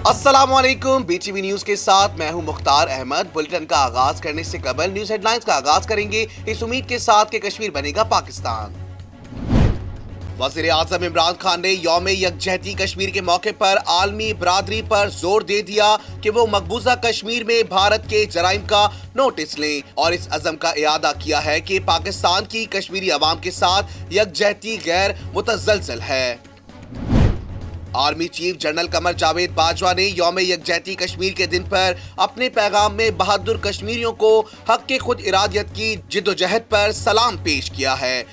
अस्सलाम वालेकुम। BTV news के साथ मैं हूं मुख्तार अहमद। बुलेटिन का आगाज करने से कबल न्यूज हेडलाइंस का आगाज करेंगे इस उम्मीद के साथ कि कश्मीर बनेगा पाकिस्तान। वज़ीर आज़म इमरान खान ने यौम यकजहती कश्मीर के मौके पर आलमी बरादरी पर जोर दे दिया कि वो मकबूजा कश्मीर में भारत के जराइम का नोटिस लें और इस अज़म का इरादा किया है कि पाकिस्तान की कश्मीरी अवाम के साथ यकजहती गैर मुतज़लज़ल है। Army chief general Qamar Javed Bajwa ने यौम यकजहती कश्मीर के दिन पर अपने पैगाम में बहादुर कश्मीरियों को हक के खुद इरादियत की जिद्दोजहद पर सलाम पेश किया है।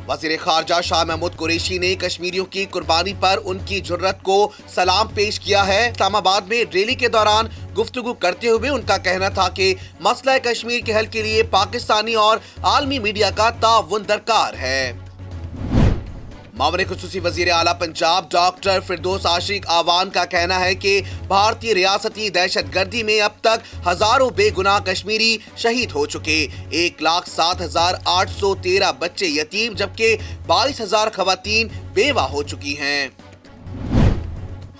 वज़ीर ख़ारजा शाह महमूद कुरैशी ने कश्मीरियों की कुर्बानी पर उनकी जुर्रत को सलाम पेश किया है। इस्लामाबाद में रैली के दौरान गुफ्तगू करते हुए उनका कहना था कि मसला कश्मीर के हल के लिए पाकिस्तानी और आलमी मीडिया का ताउन दरकार है। मामले खुसूसी वजीर आला पंजाब डॉक्टर फिरदौस आशिक आवान का कहना है कि भारतीय रियासती दहशतगर्दी में अब तक हजारों बेगुनाह कश्मीरी शहीद हो चुके। 1,07,813 बच्चे यतीम जबकि 22,000 खवातीन बेवा हो चुकी हैं।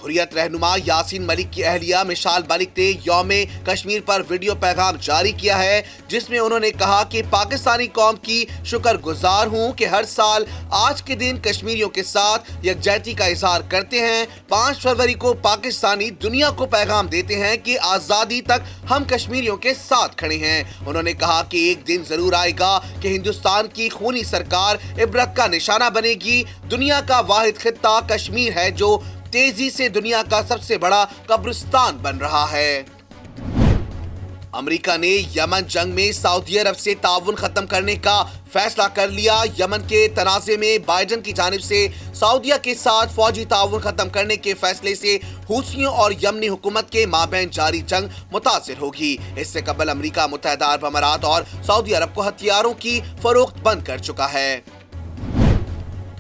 हुर्रियत रहनुमा यासीन मलिक की अहलिया मिशाल मलिक ने यौम कश्मीर पर वीडियो पैगाम जारी किया है जिसमें उन्होंने कहा कि पाकिस्तानी कौम की शुक्रगुजार हूं कि हर साल आज के दिन कश्मीरियों के साथ यकजहती का इजहार करते हैं। 5 फरवरी को पाकिस्तानी दुनिया को पैगाम देते हैं कि आज़ादी तक हम कश्मीरियों के साथ खड़े हैं। उन्होंने कहा कि एक दिन जरूर आएगा कि हिंदुस्तान की खूनी सरकार इबरत का निशाना बनेगी। दुनिया का वाहिद खित्ता कश्मीर है जो तेजी से दुनिया का सबसे बड़ा कब्रिस्तान बन रहा है। अमेरिका ने यमन जंग में सऊदी अरब से ताउन खत्म करने का फैसला कर लिया। यमन के तनाज़े में बाइडन की जानिब से सऊदीया के साथ फौजी ताउन खत्म करने के फैसले से हूथियों और यमनी हुकूमत के माबैन जारी जंग मुतासिर होगी। इससे कबल अमेरिका मुत्तहिदा अरब अमारात और सऊदी अरब को हथियारों की फरोख्त बंद कर चुका है।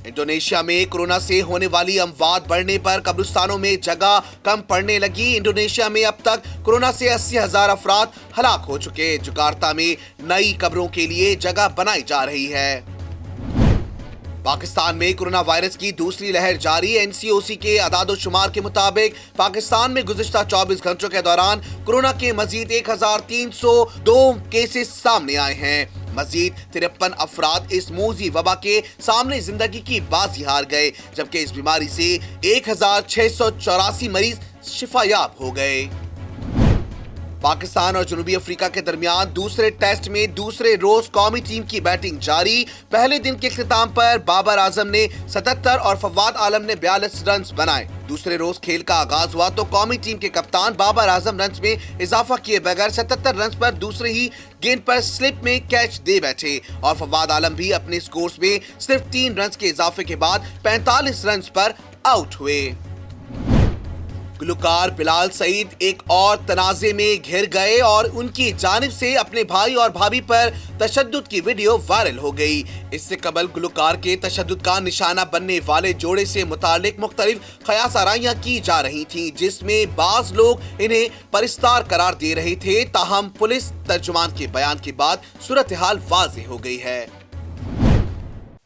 इंडोनेशिया में कोरोना से होने वाली अमवात बढ़ने पर कब्रिस्तानों में जगह कम पड़ने लगी। इंडोनेशिया में अब तक कोरोना से 80,000 अफराद हलाक हो चुके। जकार्ता में नई कब्रों के लिए जगह बनाई जा रही है। पाकिस्तान में कोरोना वायरस की दूसरी लहर जारी। एनसीओसी के अदाद-ओ-शुमार के मुताबिक पाकिस्तान में गुज़िश्ता 24 घंटों के दौरान कोरोना के मजीद 1,302 केसेस सामने आए हैं। मजीद 53 अफराद इस मूजी वबा के सामने जिंदगी की बाजी हार गए जबकि इस बीमारी से 1,684 मरीज शिफायाब हो गए। पाकिस्तान और जनूबी अफ्रीका के दरमियान दूसरे टेस्ट में दूसरे रोज कौमी टीम की बैटिंग जारी। पहले दिन के इख्तिताम पर बाबर आजम ने 77 और फवाद आलम ने 42 रन बनाए। दूसरे रोज खेल का आगाज हुआ तो कौमी टीम के कप्तान बाबर आजम रन में इजाफा किए बगैर 77 रन पर दूसरे ही गेंद पर स्लिप में कैच दे बैठे और फवाद आलम भी अपने स्कोर में सिर्फ 3 रन के इजाफे के बाद 45 रन पर आउट हुए। गुलकार बिलाल सईद एक और तनाज़े में घिर गए और उनकी जानिब से अपने भाई और भाभी पर तशद्दुद की वीडियो वायरल हो गई। इससे कबल गुलकार के तशद्दुद का निशाना बनने वाले जोड़े से मुतालिक मुख्तलिफ क़यास-आराइयां की जा रही थी जिसमें बाज लोग इन्हें परिस्तार करार दे रहे थे। ताहम पुलिस तर्जुमान के बयान के बाद सूरत हाल वाज़ेह हो गई है।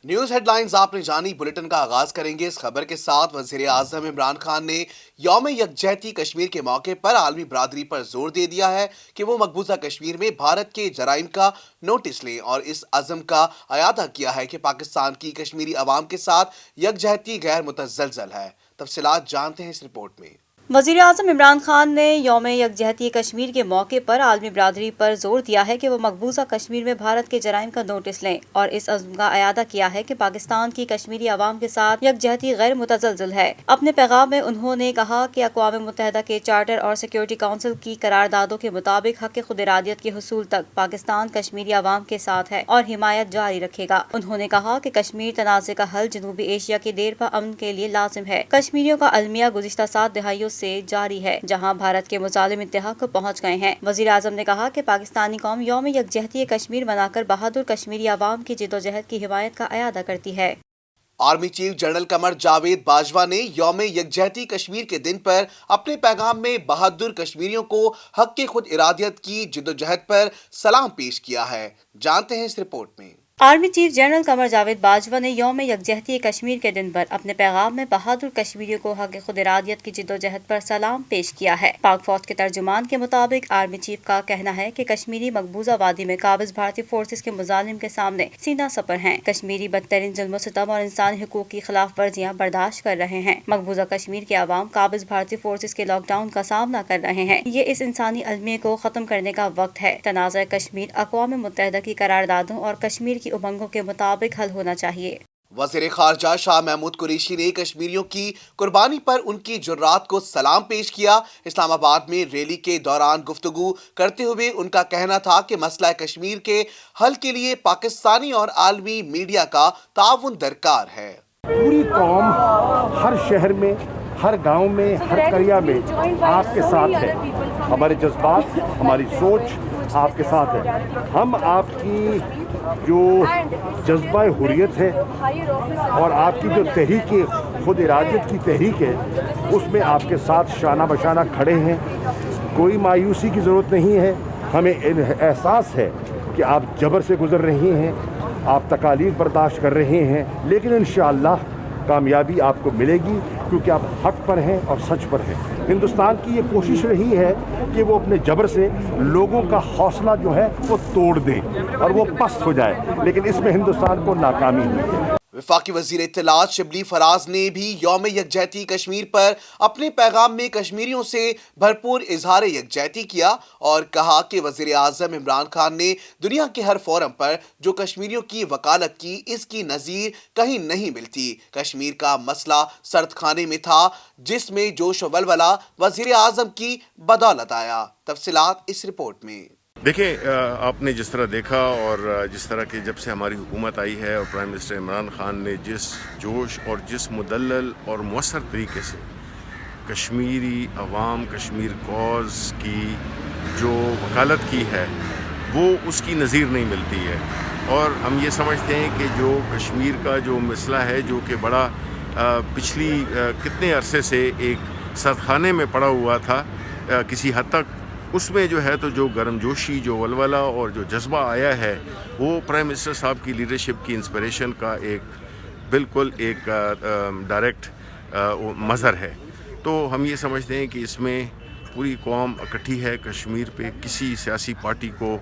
न्यूज हेडलाइंस आपने जानी। बुलेटिन का आगाज करेंगे इस खबर के साथ। वज़ीर आज़म इमरान खान ने यौम यकजहती कश्मीर के मौके पर आलमी बरादरी पर जोर दे दिया है कि वो मकबूजा कश्मीर में भारत के जराइम का नोटिस लें और इस अज़म का अयादा किया है कि पाकिस्तान की कश्मीरी अवाम के साथ यकजहती गैर मुतज़लज़ल है। तफसीलात जानते हैं इस रिपोर्ट में। वज़ीर आज़म इमरान खान ने यौम यकजहती कश्मीर के मौके पर आलमी बरादरी पर जोर दिया है कि वो मकबूजा कश्मीर में भारत के जराइम का नोटिस लें और इस अज़्म का अयादा किया है कि पाकिस्तान की कश्मीरी अवाम के साथ यकजहती गैर मुतज़लज़ल है। अपने पैगाम में उन्होंने कहा कि अक़वाम मुत्तहिदा के चार्टर और सिक्योरिटी काउंसिल की करारदादों के मुताबिक हक खुद इरादियत के हुसूल तक पाकिस्तान कश्मीरी अवाम के साथ है और हिमायत जारी रखेगा। उन्होंने कहा कि कश्मीर तनाज़े का हल जनूबी एशिया के देरपा अमन के लिए लाजिम है। कश्मीरियों का अलमिया गुज़िश्ता 7 दहाइयों से जारी है जहां भारत के मुजालिम इंतहा को पहुंच गए हैं। वज़ीर आज़म ने कहा कि पाकिस्तानी कौम यौम यकजहती कश्मीर मनाकर बहादुर कश्मीरी अवाम की जिद्दोजहद की हिमायत का अयादा करती है। Army chief general Qamar Javed Bajwa ने यौम यकजहती कश्मीर के दिन पर अपने पैगाम में बहादुर कश्मीरियों को हक के खुद इरादियत की जिद्दोजहद पर सलाम पेश किया है। जानते हैं इस रिपोर्ट में। Army chief general Qamar Javed Bajwa ने यौम यकजहती कश्मीर के दिन पर अपने पैगाम में बहादुर कश्मीरियों को हक खुद इरादियत की जिद्दोजहद पर सलाम पेश किया है। पाक फौज के तर्जुमान के मुताबिक आर्मी चीफ का कहना है कि कश्मीरी मकबूजा वादी में काबिज भारतीय फोर्सेज के मुजालिम के सामने सीना सपर हैं। कश्मीरी बदतरीन जुल्म सितम और इंसानी हुकूक की खिलाफ वर्जियां बर्दाश्त कर रहे हैं। मकबूजा कश्मीर के अवाम काबिज भारतीय फोर्सेज के लॉकडाउन का सामना कर रहे हैं। ये इस इंसानी अलमिये को खत्म करने का वक्त है। तनाज़ा कश्मीर अक़वाम मुत्तहिदा की करारदादों और कश्मीर की उमंगों के मुताबिक हल होना चाहिए। वज़ीर ख़ारजा शाह महमूद कुरैशी ने कश्मीरियों की कुर्बानी पर उनकी जुर्रात को सलाम पेश किया। इस्लामाबाद में रैली के दौरान गुफ्तगू करते हुए उनका कहना था कि मसला कश्मीर के हल के लिए पाकिस्तानी और आलमी मीडिया का ताउन दरकार है। पूरी कौम हर शहर में, हर गांव में, हर करिया में आपके साथ है। हमारे जज्बात, हमारी सोच आपके साथ है। हम आपकी जो जज्बा हुर्रियत है और आपकी जो तहरीक खुद इरादियत की तहरीक है, उसमें आपके साथ शाना बशाना खड़े हैं। कोई मायूसी की ज़रूरत नहीं है। हमें एहसास है कि आप जबर से गुज़र रही हैं, आप तकालीफ बर्दाश्त कर रहे हैं, लेकिन इंशाअल्लाह कामयाबी आपको मिलेगी, क्योंकि आप हक पर हैं और सच पर हैं। हिंदुस्तान की ये कोशिश रही है कि वो अपने जबर से लोगों का हौसला जो है वो तोड़ दें और वो पस्त हो जाए, लेकिन इसमें हिंदुस्तान को नाकामी हुई है। वफाकी वज़ीर इत्तलात शिबली फराज ने भी यौम यकजहती कश्मीर पर अपने पैगाम में कश्मीरियों से भरपूर इजहार यकजहती किया और कहा कि वज़ीर आज़म इमरान खान ने दुनिया के हर फोरम पर जो कश्मीरियों की वकालत की, इसकी नज़ीर कहीं नहीं मिलती। कश्मीर का मसला सर्द खाने में था, जिसमें जोश व वलवला वज़ीर आज़म की बदौलत आया। तफसीलात इस रिपोर्ट में। देखिए, आपने जिस तरह देखा और जिस तरह की जब से हमारी हुकूमत आई है और प्राइम मिनिस्टर इमरान खान ने जिस जोश और जिस मुदल्लल और मौसर तरीके से कश्मीरी अवाम, कश्मीर कॉज की जो वकालत की है, वो उसकी नज़ीर नहीं मिलती है। और हम ये समझते हैं कि जो कश्मीर का जो मसला है, जो कि बड़ा पिछली कितने अरसे से एक सरखाने में पड़ा हुआ था किसी हद तक, उसमें जो है तो जो गर्मजोशी, जो वलवला और जो जज्बा आया है, वो प्राइम मिनिस्टर साहब की लीडरशिप की इंस्पिरेशन का एक बिल्कुल एक डायरेक्ट मज़हर है। तो हम ये समझते हैं कि इसमें पूरी कौम इकट्ठी है। कश्मीर पे किसी सियासी पार्टी को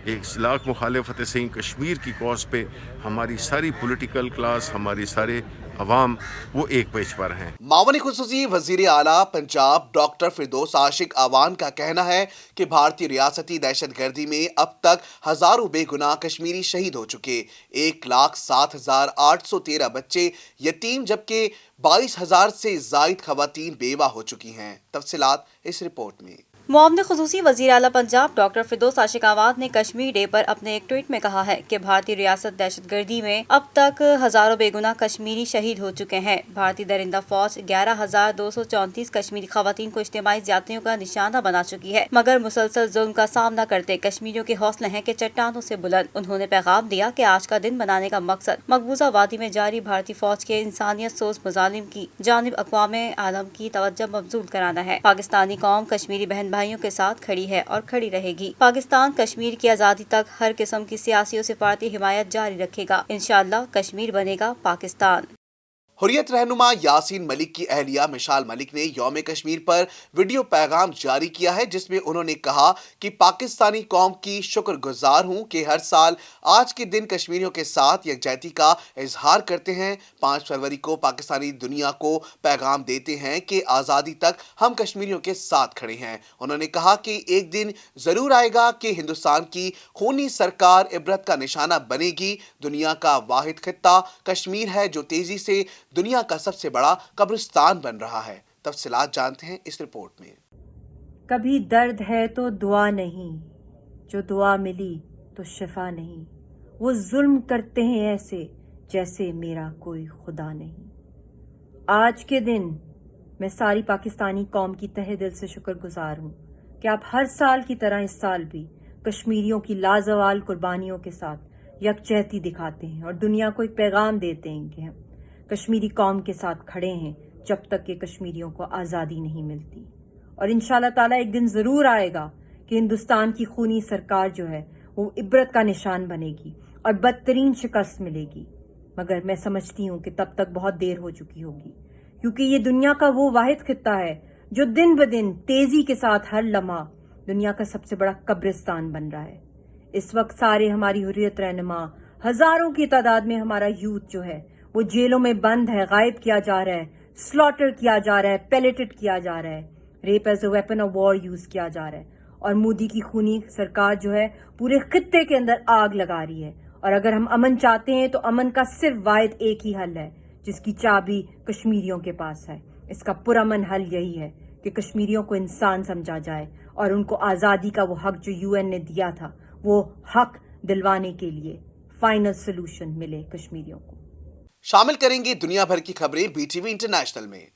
एक लाख मुखालफत सही, कश्मीर की कॉज पे हमारी सारी पॉलिटिकल क्लास, हमारी सारे अवाम वो एक पेज पर हैं। मावनी खुसूसी वजीर आला पंजाब डॉक्टर फिरदौस आशिक आवान का कहना है कि भारतीय रियासती दहशत गर्दी में अब तक हजारों बेगुनाह कश्मीरी शहीद हो चुके। 1,07,813 बच्चे यतीम, जबकि 22,000 से जायद खवातीन बेवा हो चुकी हैं। तफसीलात इस रिपोर्ट में। मुआवने खुसूसी वज़ीर आला पंजाब डॉक्टर फिरदौस आशिक आवान ने कश्मीर डे पर अपने एक ट्वीट में कहा है कि भारतीय रियासत दहशत गर्दी में अब तक हजारों बेगुनाह कश्मीरी शहीद हो चुके हैं। भारतीय दरिंदा फौज 11,234 कश्मीरी खवातीन को इज्तिमाई ज़्यादतियों का निशाना बना चुकी है, मगर मुसलसल जुल्म का सामना करते कश्मीरियों के हौसले हैं कि चट्टानों से बुलंद। उन्होंने पैगाम दिया कि आज का दिन मनाने का मकसद मकबूजा वादी में जारी भारतीय फौज के इंसानियत सोच मुजालिम की जानिब अक़वाम आलम की तवज्जो मबजूल कराना है। पाकिस्तानी कौम कश्मीरी बहन भाइयों के साथ खड़ी है और खड़ी रहेगी। पाकिस्तान कश्मीर की आज़ादी तक हर किस्म की सियासी और सिफारती हिमायत जारी रखेगा। इंशाअल्लाह कश्मीर बनेगा पाकिस्तान। हुर्रियत रहनुमा यासीन मलिक की अहलिया मिशाल मलिक ने यौम कश्मीर पर वीडियो पैगाम जारी किया है, जिसमें उन्होंने कहा कि पाकिस्तानी कौम की शुक्रगुजार हूँ कि हर साल आज के दिन कश्मीरियों के साथ यकजहती का इजहार करते हैं। 5 फरवरी को पाकिस्तानी दुनिया को पैगाम देते हैं कि आज़ादी तक हम कश्मीरियों के साथ खड़े हैं। उन्होंने कहा कि एक दिन ज़रूर आएगा कि हिंदुस्तान की खूनी सरकार इबरत का निशाना बनेगी। दुनिया का वाहिद खित्ता कश्मीर है जो तेजी से दुनिया का सबसे बड़ा कब्रिस्तान बन रहा है। तफसीलात जानते हैं इस रिपोर्ट में। कभी दर्द है तो दुआ नहीं, जो दुआ मिली तो शिफा नहीं। वो जुल्म करते हैं ऐसे जैसे मेरा कोई खुदा नहीं। आज के दिन मैं सारी पाकिस्तानी कौम की तहे दिल से शुक्रगुजार हूँ कि आप हर साल की तरह इस साल भी कश्मीरियों की लाजवाल कुर्बानियों के साथ यकजहती दिखाते हैं और दुनिया को एक पैगाम देते हैं कि हम कश्मीरी कौम के साथ खड़े हैं जब तक कि कश्मीरियों को आज़ादी नहीं मिलती। और इंशाअल्लाह ताला एक दिन ज़रूर आएगा कि हिंदुस्तान की खूनी सरकार जो है वो इबरत का निशान बनेगी और बदतरीन शिकस्त मिलेगी, मगर मैं समझती हूँ कि तब तक बहुत देर हो चुकी होगी, क्योंकि ये दुनिया का वो वाहिद खित्ता है जो दिन ब दिन तेजी के साथ हर लम्हा दुनिया का सबसे बड़ा कब्रिस्तान बन रहा है। इस वक्त सारे हमारी हुर्रियत रहनुमा, हजारों की तादाद में हमारा यूथ जो है वो जेलों में बंद है, गायब किया जा रहा है, स्लॉटर किया जा रहा है, पेलेटेड किया जा रहा है, rape as a weapon of war use किया जा रहा है, और मोदी की खूनी सरकार जो है पूरे खित्ते के अंदर आग लगा रही है। और अगर हम अमन चाहते हैं तो अमन का सिर्फ वाहिद एक ही हल है, जिसकी चाबी कश्मीरियों के पास है। इसका पुरअमन हल यही है कि कश्मीरियों को इंसान समझा जाए और उनको आज़ादी का वो हक जो यूएन ने दिया था वो हक दिलवाने के लिए फाइनल सोल्यूशन मिले कश्मीरियों को। शामिल करेंगे दुनिया भर की खबरें बीटीवी इंटरनेशनल में।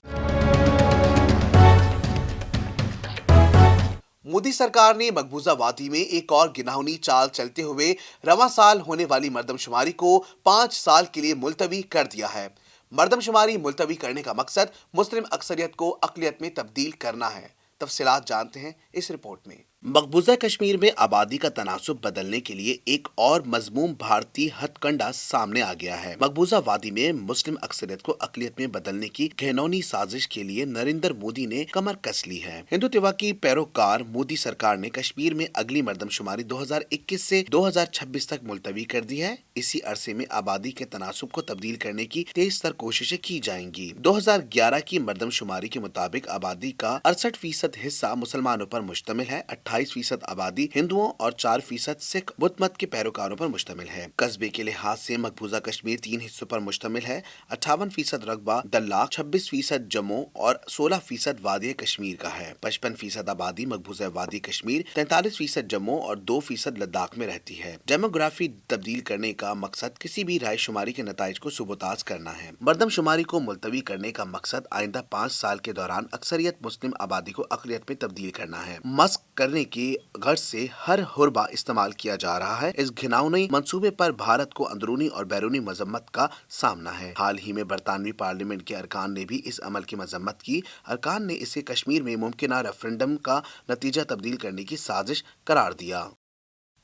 मोदी सरकार ने मकबूजा वादी में एक और गिनाहुनी चाल चलते हुए रवां साल होने वाली मर्दमशुमारी को 5 साल के लिए मुलतवी कर दिया है। मर्दमशुमारी मुलतवी करने का मकसद मुस्लिम अक्सरियत को अक़लियत में तब्दील करना है। तफसीलात जानते हैं इस रिपोर्ट में। मकबूजा कश्मीर में आबादी का तनासुब बदलने के लिए एक और मजमूम भारतीय हथकंडा सामने आ गया है। मकबूजा वादी में मुस्लिम अक्सरियत को अक़लियत में बदलने की घिनौनी साजिश के लिए नरेंद्र मोदी ने कमर कस ली है। हिंदुत्व की पैरोकार मोदी सरकार ने कश्मीर में अगली मर्दमशुमारी 2021 से 2026 तक मुलतवी कर दी है। इसी अरसे में आबादी के तनासुब को तब्दील करने की तेज तर कोशिशें की जाएंगी। 2011 की मर्दमशुमारी के मुताबिक आबादी का 68% हिस्सा मुसलमानों पर मुश्तमिल है, 28% आबादी हिंदुओं और 4% सिख बुद्ध मत के पैरोकारों पर मुश्तमिल है। कस्बे के लिहाज से मकबूजा कश्मीर 3 हिस्सों पर मुश्तमिल है। 58% रकबा दल्लाक, 26% जम्मू और 16% वादी कश्मीर का है। 55% आबादी मकबूजा वादी कश्मीर, 43% जम्मू और 2% लद्दाख में रहती है। डेमोग्राफी तब्दील करने का मकसद किसी भी राय शुमारी के नताइज को सुबोताज करना है। मर्दमशुमारी को मुलतवी करने का मकसद आइंदा 5 साल के दौरान अक्सरियत मुस्लिम आबादी को अक़लियत में तब्दील करना है। मस्क करने की गर्ज से हर हुर्बा इस्तेमाल किया जा रहा है। इस घिनौनी मंसूबे पर भारत को अंदरूनी और बैरूनी मजम्मत का सामना है। हाल ही में बरतानवी पार्लियामेंट के अरकान ने भी इस अमल की मजम्मत की। अरकान ने इसे कश्मीर में मुमकिन रेफरेंडम का नतीजा तब्दील करने की साजिश करार दिया।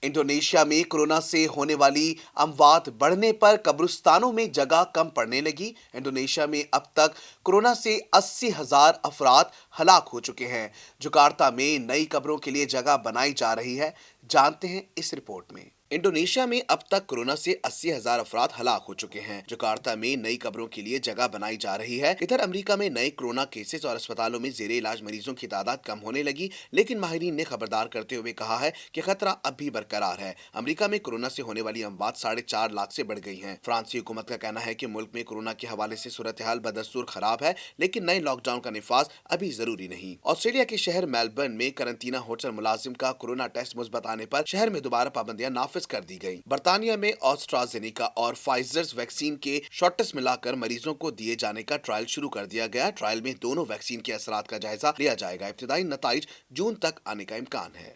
इंडोनेशिया में कोरोना से होने वाली अमवात बढ़ने पर कब्रिस्तानों में जगह कम पड़ने लगी। इंडोनेशिया में अब तक कोरोना से 80,000 अफराद हलाक हो चुके हैं। जकार्ता में नई कब्रों के लिए जगह बनाई जा रही है। जानते हैं इस रिपोर्ट में। इंडोनेशिया में अब तक कोरोना से 80,000 अफराद हलाक हो चुके हैं। जकार्ता में नई कब्रों के लिए जगह बनाई जा रही है। इधर अमेरिका में नए कोरोना केसेस और अस्पतालों में जेरे इलाज मरीजों की तादाद कम होने लगी, लेकिन माहिरीन ने खबरदार करते हुए कहा है कि खतरा अब भी बरकरार है। अमेरिका में कोरोना से होने वाली अमवात 4.5 लाख से बढ़ गई है। फ्रांसी हुकूमत का कहना है कि मुल्क में कोरोना के हवाले से सूरत हाल बदस्तूर खराब है, लेकिन नए लॉकडाउन का निफाज अभी जरूरी नहीं। ऑस्ट्रेलिया के शहर मेलबर्न में करंटीना होटल मुलाजिम का कोरोना टेस्ट मुस्बत आने पर शहर में दोबारा पाबंदियां नाफिज कर दी गई। बर्तानिया में एस्ट्राजेनेका और फाइजर वैक्सीन के शॉट्स मिलाकर मरीजों को दिए जाने का ट्रायल शुरू कर दिया गया। ट्रायल में दोनों वैक्सीन के असरात का जायजा लिया जाएगा। इब्तिदाई नताइज जून तक आने का इम्कान है।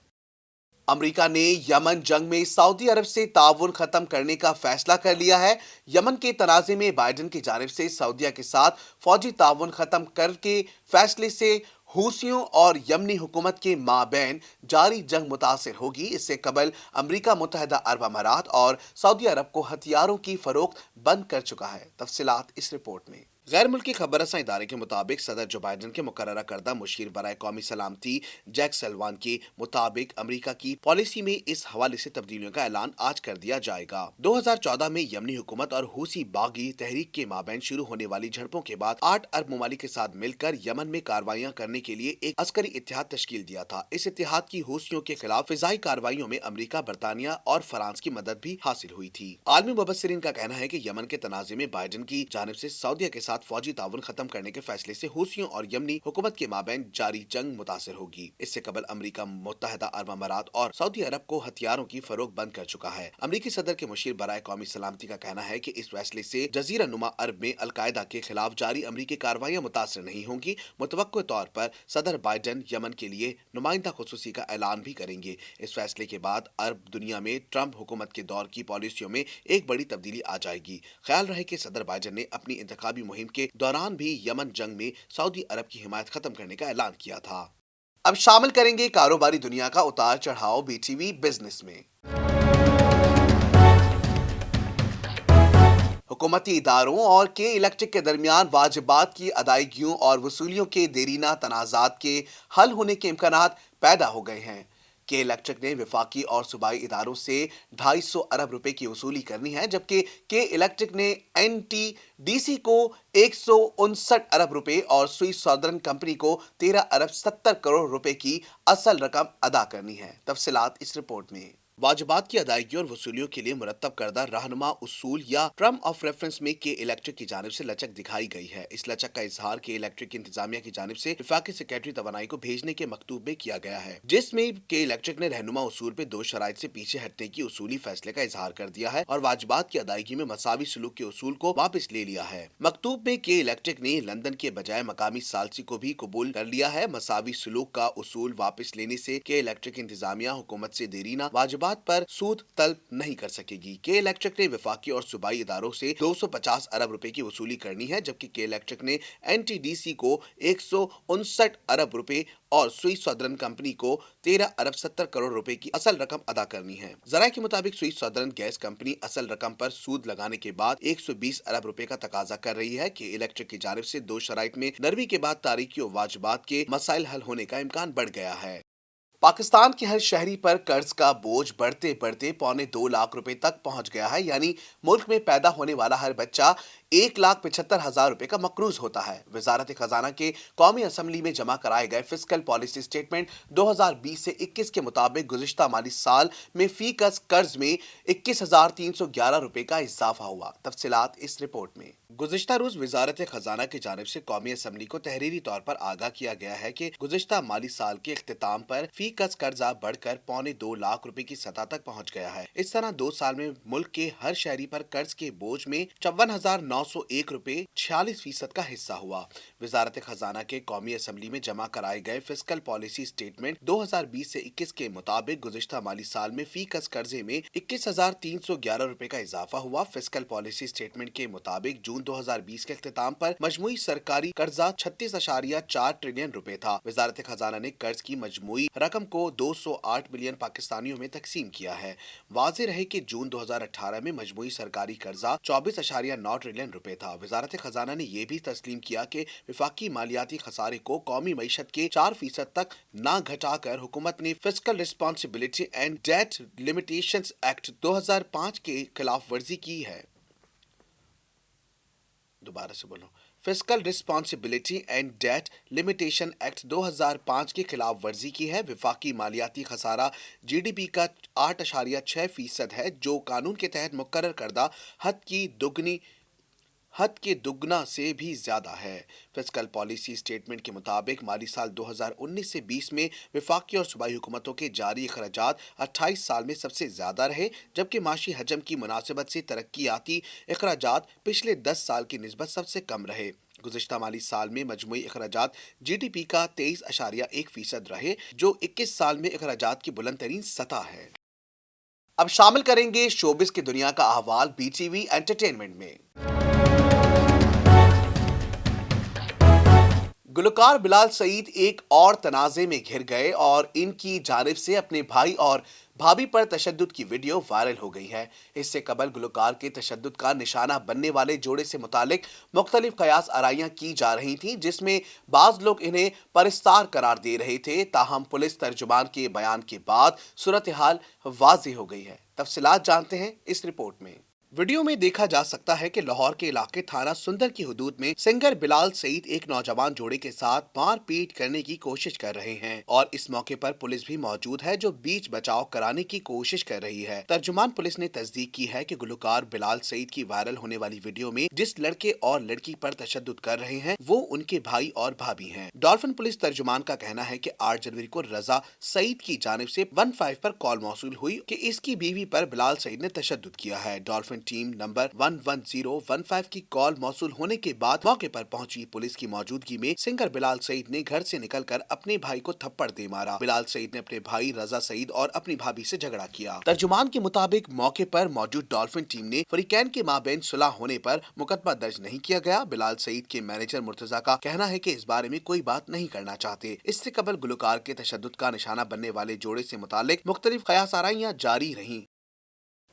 अमेरिका ने यमन जंग में सऊदी अरब से ताउन खत्म करने का फैसला कर लिया है। यमन के तनाज़े में बाइडेन की जानिब से सऊदीया के साथ फौजी ताउन खत्म करके फैसले से हूसियों और यमनी हुकूमत के माबैन जारी जंग मुतासिर होगी। इससे कबल अमेरिका मुत्तहिदा अरब अमारात और सऊदी अरब को हथियारों की फरोख्त बंद कर चुका है। तफसीलात इस रिपोर्ट में। गैर मुल्की खबर रसां इदारे के मुताबिक सदर जो बाइडेन के मुकर्ररा करदा मुशीर बराए कौमी सलामती जैक सल्वान के मुताबिक अमेरिका की पॉलिसी में इस हवाले से तब्दीलियों का ऐलान आज कर दिया जाएगा। 2014 में यमनी हुकूमत और हूसी बागी तहरीक के माबैन शुरू होने वाली झड़पों के बाद 8 अरब ममालिक के साथ मिलकर यमन में कार्रवाइयां करने के लिए एक अस्करी इत्तेहाद तश्कील दिया था। इस इत्तेहाद की हूसियों के खिलाफ फिजाई कार्रवाइयों में अमेरिका, बरतानिया और फ्रांस की मदद भी हासिल हुई थी। आलमी मुबस्सिरीन का कहना है कि यमन के तनाज़े में बाइडेन की जानिब से सऊदीया के फौजी ताउन खत्म करने के फैसले से हूसियों और यमनी हुकूमत के माबैन जारी जंग मुतासिर होगी। इससे कबल अमेरिका मुत्तहिदा अरब अमारात और सऊदी अरब को हथियारों की फरोख्त बंद कर चुका है। अमेरिकी सदर के मुशीर बराए कौमी सलामती का कहना है कि इस फैसले से जजीरा नुमा अरब में अलकायदा के खिलाफ जारी अमेरिकी कार्रवाइयां मुतासिर नहीं होंगी। मुतवक्को तौर पर सदर बाइडेन यमन के लिए नुमाइंदा खुसूसी का ऐलान भी करेंगे। इस फैसले के बाद अरब दुनिया में ट्रंप हुकूमत के दौर की पॉलिसियों में एक बड़ी तब्दीली आ जाएगी। ख्याल रहे कि सदर बाइडेन ने अपनी इंतखाबी मुहिम के दौरान भी यमन जंग में सऊदी अरब की हिमायत खत्म करने का ऐलान किया था। अब शामिल करेंगे कारोबारी दुनिया का उतार चढ़ाव बीटीवी बिजनेस में। हुकूमती इदारों और के इलेक्ट्रिक के दरमियान वाजिबात की अदायगियों और वसूलियों के देरीना तनाज़ात के हल होने के इम्कानात पैदा हो गए हैं। के इलेक्ट्रिक ने वफाकी और सूबाई इदारों से 250 अरब रुपए की वसूली करनी है, जबकि के इलेक्ट्रिक ने NTDC को 159 अरब रुपए और सुई सौदर्न कंपनी को 13 अरब 70 करोड़ रुपए की असल रकम अदा करनी है। तफसीलात इस रिपोर्ट में। वाजिबात की अदायगी और वसूलियों के लिए मुरतब करदा रहनुमा उसूल या टर्म ऑफ रेफरेंस में के इलेक्ट्रिक की जानिब से लचक दिखाई गई है। इस लचक का इजहार के इलेक्ट्रिक की इंतजामिया की जानिब से वफाकी सेक्रेटरी तवानाई को भेजने के मकतूब में किया गया है, जिसमें के इलेक्ट्रिक ने रहनुमा उसूल पे 2 शराइत से पीछे हटने की उसूली फैसले का इजहार कर दिया है और वाजिबात की अदायगी में मसावी सलूक के उसूल को वापस ले लिया है। मकतूब में के इलेक्ट्रिक ने लंदन के बजाय मकामी सालसी को भी कबूल कर लिया है। मसावी सलूक का उसूल वापस लेने से के इलेक्ट्रिक इंतजामिया हुकूमत से देरीना वाजिबात पर सूद तलब नहीं कर सकेगी। के इलेक्ट्रिक ने वफाकी और सूबाई इदारों से 250 अरब रुपए की वसूली करनी है, जबकि के इलेक्ट्रिक ने NTDC को 159 अरब रुपए और सुई सौदर्न कंपनी को 13 अरब 70 करोड़ रुपए की असल रकम अदा करनी है। जराये के मुताबिक सुई सौदर्न गैस कंपनी असल रकम पर सूद लगाने के बाद 120 अरब रुपए का तकाजा कर रही है कि इलेक्ट्रिक की जानिब से 2 शराइत में नरमी के बाद तारीखी और वाजिबात के मसाइल हल होने का इम्कान बढ़ गया है। पाकिस्तान के हर शहरी पर कर्ज का बोझ बढ़ते बढ़ते 1.25 लाख रुपए तक पहुंच गया है, यानी मुल्क में पैदा होने वाला हर बच्चा 1,75,000 रुपए का मकरूज होता है। वजारत खजाना के कौमी असम्बली में जमा कराए गए फिस्कल पॉलिसी स्टेटमेंट 2020 से 21 के मुताबिक गुज़िश्ता माली साल में फी कस कर्ज में 21,311 रुपए का इजाफा हुआ। तफसीलात इस रिपोर्ट में। गुज़िश्ता रोज वजारत खजाना की जानिब से कौमी असम्बली को तहरीरी तौर पर आगाह किया गया है कि गुज़िश्ता माली साल के इख्तिताम पर फी कस कर्जा बढ़कर 1.25 लाख रुपए की सतह तक पहुंच गया है। इस तरह 2 साल में मुल्क के हर शहरी पर कर्ज के बोझ में 54,901 रुपए 46% का हिस्सा हुआ। वजारत खजाना के कौमी असम्बली में जमा कराए गए फिस्कल पॉलिसी स्टेटमेंट 2020 से 21 के मुताबिक गुज़िश्ता माली साल में फी कस कर्जे में 21,311 रुपए का इजाफा हुआ। फिस्कल पॉलिसी स्टेटमेंट के मुताबिक जून 2020 के इख्तिताम पर मजमूई सरकारी कर्जा 36.4 ट्रिलियन रुपए था। वजारत खजाना ने कर्ज की मजमूई रकम को 208 मिलियन पाकिस्तानियों में तकसीम किया है। वाज़ेह रहे कि जून 2018 में मजमूई सरकारी कर्जा 24.9 ट्रिलियन रुपए था। वजारत खजाना ने यह भी तस्लीम किया कि वफाकी मालियाती खसारे को कौमी मईशत के 4% तक न घटाकर हुकूमत ने fiscal responsibility and debt limitations act 2005 के खिलाफ वर्जी की है। दोबारा से बोलो, fiscal responsibility and debt limitation act 2005 की खिलाफ वर्जी की है। वफाकी मालियाती खसारा GDP का 8.6% है, जो कानून के तहत मुकर्रर करदा हद के दुगना से भी ज्यादा है। फिस्कल पॉलिसी स्टेटमेंट के मुताबिक माली साल 2019 से 20 में वफाकी और सूबाई हुकूमतों के जारी अखराजात 28 साल में सबसे ज्यादा रहे, जबकि माशी हजम की मुनासिबत से तरक्याती अखराजात पिछले 10 साल की निस्बत सबसे कम रहे। गुज़िश्ता माली साल में मजमूई अखराजात GDP का 23.1% रहे, जो 21 साल में अखराजात की बुलंद तरीन सतह है। अब शामिल करेंगे शोबिस की दुनिया का अहवाल BTV एंटरटेनमेंट में। गुलकार बिलाल सईद एक और तनाज़े में घिर गए और इनकी जानिब से अपने भाई और भाभी पर तशद्दुद की वीडियो वायरल हो गई है। इससे कबल गुलकार के तशद्दुद का निशाना बनने वाले जोड़े से मुतालिक मुख्तलिफ कयास आराइयां की जा रही थीं, जिसमें बाज लोग इन्हें परिस्तार करार दे रहे थे। ताहम पुलिस तर्जुमान के बयान के बाद सूरत हाल वाज़ेह हो गई है। तफसीलात जानते हैं इस रिपोर्ट में। वीडियो में देखा जा सकता है कि लाहौर के इलाके थाना सुंदर की हुदूद में सिंगर बिलाल सईद एक नौजवान जोड़े के साथ मारपीट करने की कोशिश कर रहे हैं और इस मौके पर पुलिस भी मौजूद है, जो बीच बचाव कराने की कोशिश कर रही है। तर्जुमान पुलिस ने तस्दीक की है कि गुलकार बिलाल सईद की वायरल होने वाली वीडियो में जिस लड़के और लड़की पर तशद्दुद कर रहे हैं वो उनके भाई और भाभी हैं। डॉल्फिन पुलिस तर्जुमान का कहना है कि 8 जनवरी को रजा सईद की जानिब से 15 पर कॉल मौसूल हुई कि इसकी बीवी पर बिलाल सईद ने तशद्दुद किया है। डॉल्फिन टीम नंबर 11015 की कॉल मौसूल होने के बाद मौके पर पहुंची पुलिस की मौजूदगी में सिंगर बिलाल सईद ने घर से निकलकर अपने भाई को थप्पड़ दे मारा। बिलाल सईद ने अपने भाई रजा सईद और अपनी भाभी से झगड़ा किया। तर्जुमान के मुताबिक मौके पर मौजूद डॉल्फिन टीम ने फरीकैन के माबैन सुलह होने पर मुकदमा दर्ज नहीं किया गया। बिलाल सईद के मैनेजर मुर्तजा का कहना है कि इस बारे में कोई बात नहीं करना चाहते। इससे कबल गुलकार के तशद्दुद का निशाना बनने वाले जोड़े से मुतालिक मुख्तलिफ कयास आराइयां जारी रही।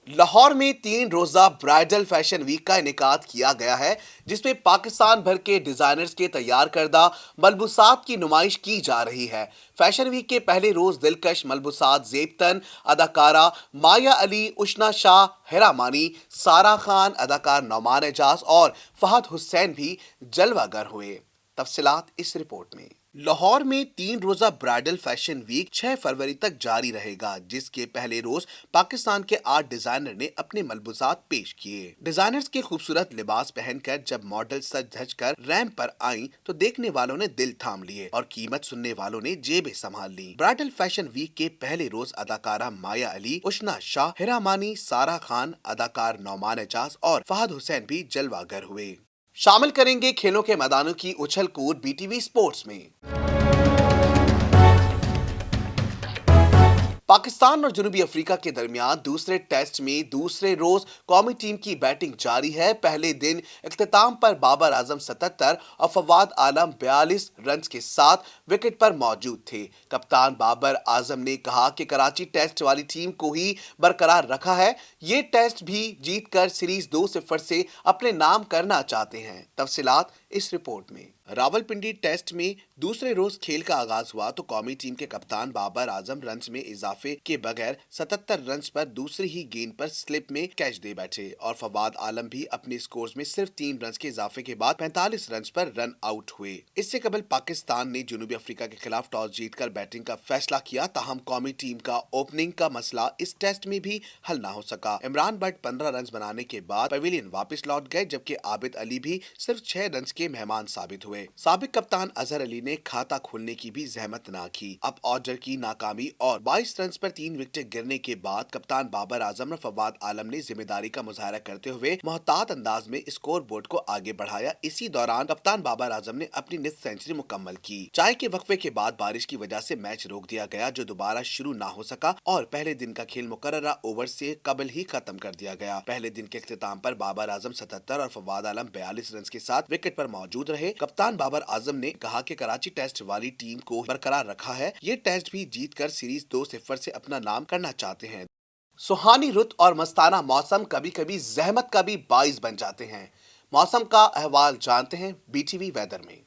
लाहौर में 3 रोजा ब्राइडल फैशन वीक का इनेकाद किया गया है, जिसमें पाकिस्तान भर के डिजाइनर्स के तैयार करदा मलबूसात की नुमाइश की जा रही है। फैशन वीक के पहले रोज दिलकश मलबूसात ज़ेबतन अदाकारा माया अली, उशना शाह, हिरा मानी, सारा खान, अदाकार नौमान एजाज और फहद हुसैन भी जलवागर हुए। तफसीलात इस रिपोर्ट में। लाहौर में 3 रोजा ब्राइडल फैशन वीक 6 फरवरी तक जारी रहेगा, जिसके पहले रोज पाकिस्तान के 8 डिजाइनर ने अपने मलबूसात पेश किए। डिजाइनर्स के खूबसूरत लिबास पहनकर जब मॉडल सज धज कर रैंप पर आईं तो देखने वालों ने दिल थाम लिए और कीमत सुनने वालों ने जेबें संभाल ली। ब्राइडल फैशन वीक के पहले रोज अदाकारा माया अली, उशना शाह, हिरा मानी, सारा खान, अदाकार नौमान एजाज और फहद हुसैन भी जलवागर हुए। शामिल करेंगे खेलों के मैदानों की उछल कूद बीटीवी स्पोर्ट्स में। पाकिस्तान और जनूबी अफ्रीका के दरमियान दूसरे टेस्ट में दूसरे रोज कौमी टीम की बैटिंग जारी है। पहले दिन इख्तिताम पर बाबर आजम 77 और फवाद आलम 42 रन के साथ विकेट पर मौजूद थे। कप्तान बाबर आजम ने कहा कि कराची टेस्ट वाली टीम को ही बरकरार रखा है। ये टेस्ट भी जीतकर सीरीज 2-0 से अपने नाम करना चाहते हैं। तफसीलात इस रिपोर्ट में। रावलपिंडी टेस्ट में दूसरे रोज खेल का आगाज हुआ तो कौमी टीम के कप्तान बाबर आजम रन्स में इजाफे के बगैर 77 रन्स पर दूसरी ही गेंद पर स्लिप में कैच दे बैठे और फवाद आलम भी अपने स्कोर्स में सिर्फ 3 रन्स के इजाफे के बाद 45 रन्स पर रन आउट हुए। इससे कबल पाकिस्तान ने जनूबी अफ्रीका के खिलाफ टॉस जीतकर बैटिंग का फैसला किया, ताहम कौमी टीम का ओपनिंग का मसला इस टेस्ट में भी हल न हो सका। इमरान बट 15 रन बनाने के बाद पवेलियन वापस लौट गए, जबकि आबिद अली भी सिर्फ 6 रन के मेहमान साबित हुए। साबिक कप्तान अजहर अली ने खाता खोलने की भी जहमत ना की। अब ऑर्डर की नाकामी और 22 रन पर 3 विकेट गिरने के बाद कप्तान बाबर आजम और फवाद आलम ने जिम्मेदारी का मुजाहरा करते हुए मोहतात अंदाज में स्कोर बोर्ड को आगे बढ़ाया। इसी दौरान कप्तान बाबर आजम ने अपनी निस सेंचुरी मुकम्मल की। चाय के वक्फे के बाद बारिश की वजह से मैच रोक दिया गया, जो दोबारा शुरू ना हो सका और पहले दिन का खेल मुकर्ररा ओवर से कबल ही खत्म कर दिया गया। पहले दिन के इख्तिताम पर बाबर आजम 77 और फवाद आलम 42 रन के साथ विकेट पर मौजूद रहे। कप्तान बाबर आजम ने कहा कि कराची टेस्ट वाली टीम को बरकरार रखा है। ये टेस्ट भी जीतकर सीरीज 2-0 से अपना नाम करना चाहते हैं। सुहानी रुत और मस्ताना मौसम कभी कभी जहमत का भी बाइस बन जाते हैं। मौसम का अहवाल जानते हैं बीटीवी वेदर में।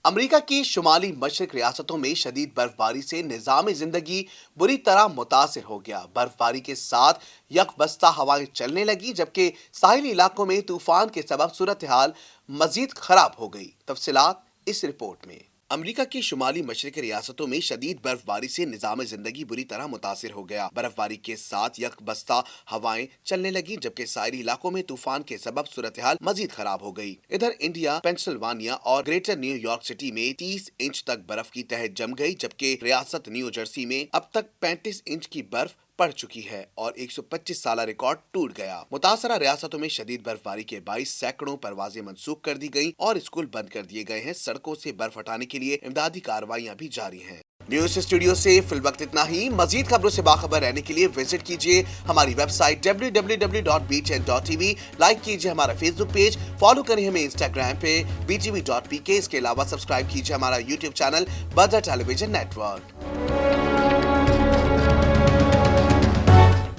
अमेरिका की शुमाली मशरक रियासतों में शदीद बर्फबारी से निज़ाम जिंदगी बुरी तरह मुतासिर हो गया। बर्फबारी के साथ यकबस्ता हवाएं चलने लगी, जबकि साहिली इलाकों में तूफान के सबब सूरत हाल मजीद खराब हो गई। तफसीलात इस रिपोर्ट में। अमेरिका की शुमाली मशरक रियासतों में शदीद बर्फबारी से निज़ाम जिंदगी बुरी तरह मुतासिर हो गया। बर्फबारी के साथ यकबस्ता हवाएं चलने लगी, जबकि साहिली इलाकों में तूफान के सबब सूरत हाल मजीद खराब हो गई। इधर इंडिया, पेंसिल्वानिया और ग्रेटर न्यूयॉर्क सिटी में 30 इंच तक बर्फ की तह जम गई, जबकि रियासत न्यू जर्सी में अब तक 35 इंच की बर्फ पड़ चुकी है और 125 साल रिकॉर्ड टूट गया। मुतासरा रियासतों में शदीद बर्फबारी के बाईस सैकड़ों परवाजें मंसूख कर दी गयी और स्कूल बंद कर दिए गए हैं। सड़कों से बर्फ हटाने के लिए इमदादी कार्रवाइयां भी जारी हैं। न्यूज स्टूडियो से फिल वक्त इतना ही। मजीद खबरों से बाखबर रहने के लिए विजिट कीजिए हमारी वेबसाइट www.btn.tv। लाइक कीजिए हमारा फेसबुक पेज, फॉलो करें हमें इंस्टाग्राम पे btv.pk। इसके अलावा सब्सक्राइब कीजिए हमारा यूट्यूब चैनल बदर टेलीविजन नेटवर्क।